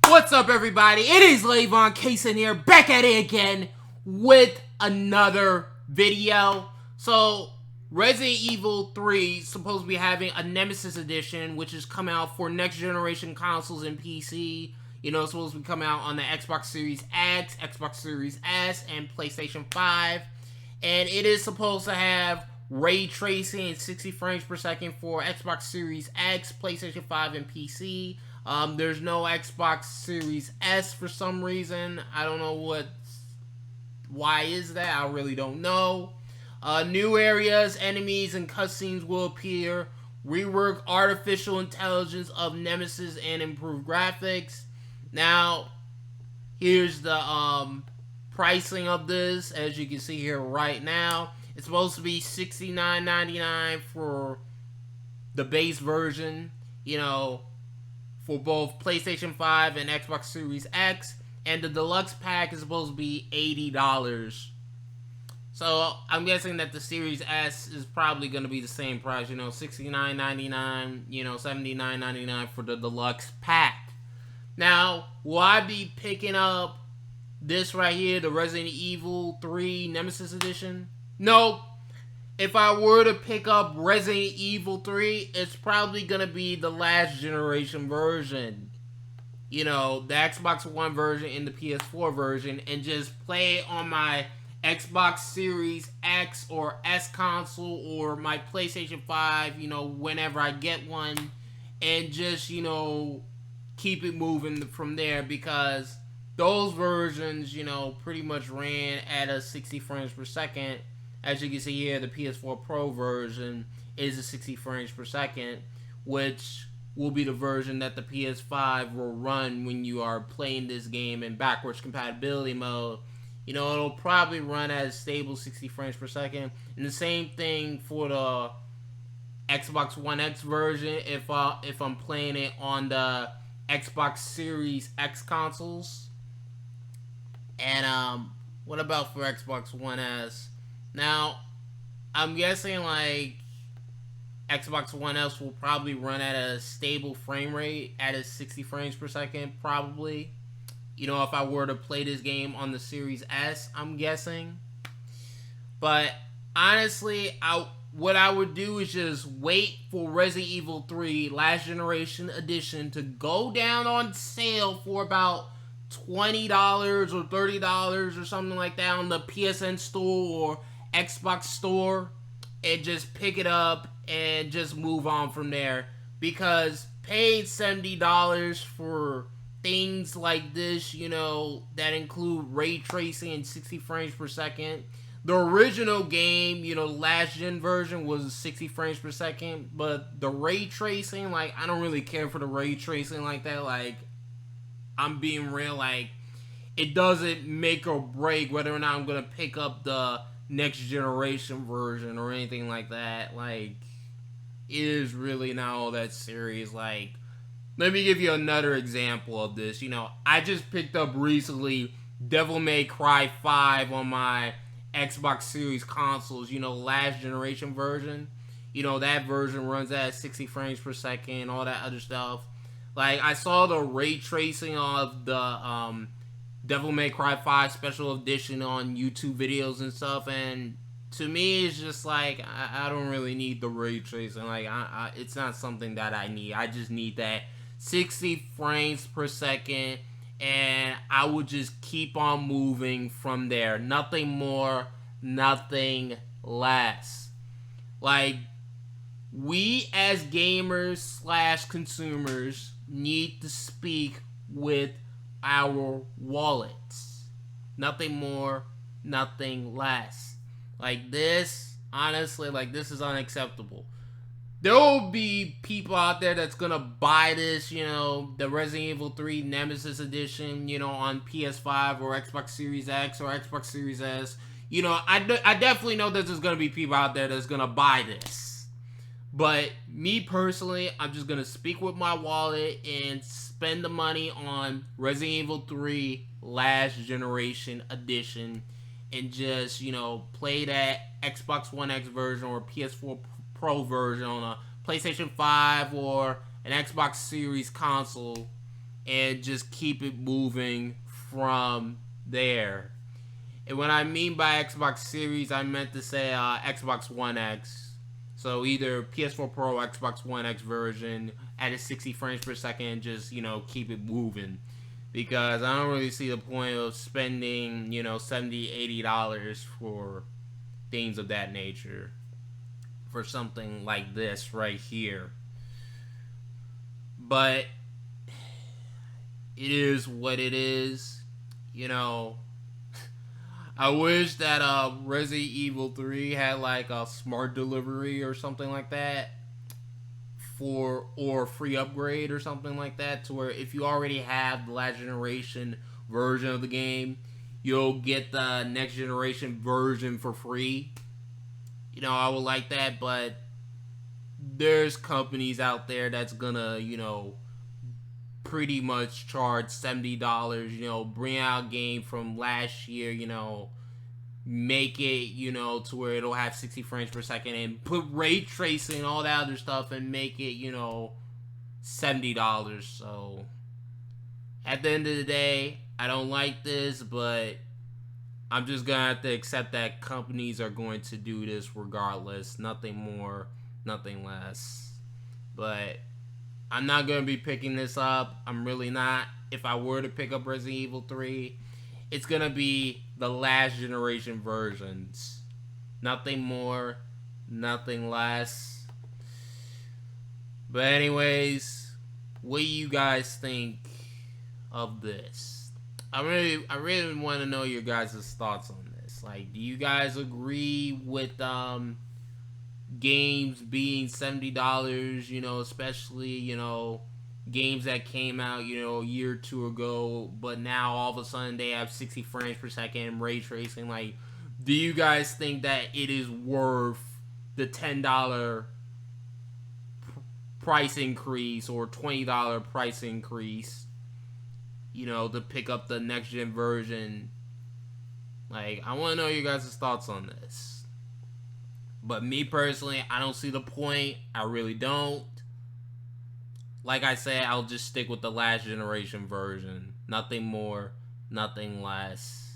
What's up, everybody? It is Lavon, Cason here, back at it again with another video. So, Resident Evil 3 is supposed to be having a Nemesis edition, which is coming out for next generation consoles and PC. You know, it's supposed to be coming out on the Xbox Series X, Xbox Series S, and PlayStation 5. And it is supposed to have ray tracing and 60 frames per second for Xbox Series X, PlayStation 5, and PC. There's no Xbox Series S for some reason. I don't know why is that? I really don't know. New areas, enemies, and cutscenes will appear. Rework artificial intelligence of Nemesis and improved graphics. Now, here's the pricing of this. As you can see here right now, it's supposed to be $69.99 for the base version. You know, for both PlayStation 5 and Xbox Series X, and the deluxe pack is supposed to be $80. So I'm guessing that the Series S is probably going to be the same price, you know, $69.99, you know, $79.99 for the deluxe pack. Now, will I be picking up this right here, the Resident Evil 3 Nemesis Edition? No. If I were to pick up Resident Evil 3, it's probably going to be the last generation version. You know, the Xbox One version and the PS4 version, and just play it on my Xbox Series X or S console or my PlayStation 5, you know, whenever I get one, and just, you know, keep it moving from there, because those versions, you know, pretty much ran at a 60 frames per second. As you can see here, the PS4 Pro version is a 60 frames per second, which will be the version that the PS5 will run when you are playing this game in backwards compatibility mode. You know, it'll probably run at a stable 60 frames per second. And the same thing for the Xbox One X version if I'm playing it on the Xbox Series X consoles. And what about for Xbox One S? Now, I'm guessing, like, Xbox One S will probably run at a stable frame rate at a 60 frames per second, probably. You know, if I were to play this game on the Series S, I'm guessing. But, honestly, what I would do is just wait for Resident Evil 3 Last Generation Edition to go down on sale for about $20 or $30 or something like that on the PSN store or Xbox store, and just pick it up and just move on from there. Because paying $70 for things like this, you know, that include ray tracing and 60 frames per second. The original game, you know, last gen version was 60 frames per second, but the ray tracing, like, I don't really care for the ray tracing like that. Like, I'm being real, like, it doesn't make or break whether or not I'm gonna pick up the next generation version or anything like that. Like, it is really not all that serious. Like, let me give you another example of this. You know, I just picked up recently Devil May Cry 5 on my Xbox Series consoles, you know, last generation version. You know, that version runs at 60 frames per second, all that other stuff. Like, I saw the ray tracing of the Devil May Cry 5 Special Edition on YouTube videos and stuff, and to me, it's just like, I don't really need the ray tracing. Like, it's not something that I need. I just need that 60 frames per second, and I would just keep on moving from there. Nothing more, nothing less. Like, we as gamers slash consumers need to speak with our wallets. Nothing more, nothing less. Like, this, honestly, like, this is unacceptable. There will be people out there that's gonna buy this, you know, the Resident Evil 3 Nemesis Edition, you know, on PS5 or Xbox Series X or Xbox Series S. You know, I definitely know that there's gonna be people out there that's gonna buy this. But me personally, I'm just gonna speak with my wallet and spend the money on Resident Evil 3 Last Generation Edition and just, you know, play that Xbox One X version or PS4 Pro version on a PlayStation 5 or an Xbox Series console and just keep it moving from there. And when I mean by Xbox Series, I meant to say Xbox One X. So either PS4 Pro or Xbox One X version at a 60 frames per second, just, keep it moving. Because I don't really see the point of spending, $70, $80 for things of that nature. For something like this right here. But it is what it is. I wish that Resident Evil 3 had like a smart delivery or something like that, or a free upgrade or something like that, to where if you already have the last generation version of the game, you'll get the next generation version for free. I would like that, but there's companies out there that's gonna, pretty much charge $70, bring out a game from last year, make it, to where it'll have 60 frames per second and put ray tracing and all that other stuff and make it, $70. So, at the end of the day, I don't like this, but I'm just gonna have to accept that companies are going to do this regardless. Nothing more, nothing less. But I'm not going to be picking this up. I'm really not. If I were to pick up Resident Evil 3, it's going to be the last generation versions. Nothing more, nothing less. But anyways, what do you guys think of this? I really want to know your guys' thoughts on this. Like, do you guys agree with games being $70, especially, games that came out, a year or two ago, but now all of a sudden they have 60 frames per second and ray tracing? Like, do you guys think that it is worth the $10 price increase or $20 price increase, to pick up the next gen version? Like, I want to know your guys' thoughts on this. But me personally, I don't see the point. I really don't. Like I said, I'll just stick with the last generation version. Nothing more, nothing less.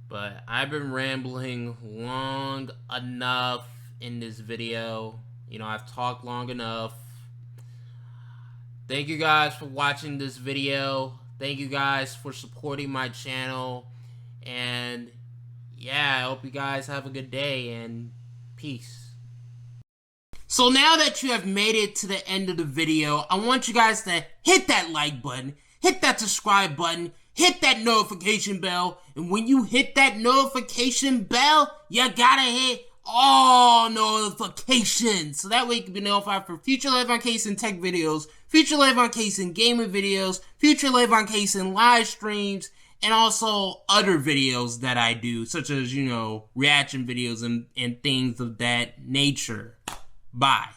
But I've been rambling long enough in this video. I've talked long enough. Thank you guys for watching this video. Thank you guys for supporting my channel. And yeah, I hope you guys have a good day, and peace. So now that you have made it to the end of the video, I want you guys to hit that like button, hit that subscribe button, hit that notification bell, and when you hit that notification bell, you gotta hit all notifications, so that way you can be notified for future Lavon Cason tech videos, future Lavon Cason gaming videos, future Lavon Cason live streams, and also other videos that I do, such as, reaction videos and things of that nature. Bye.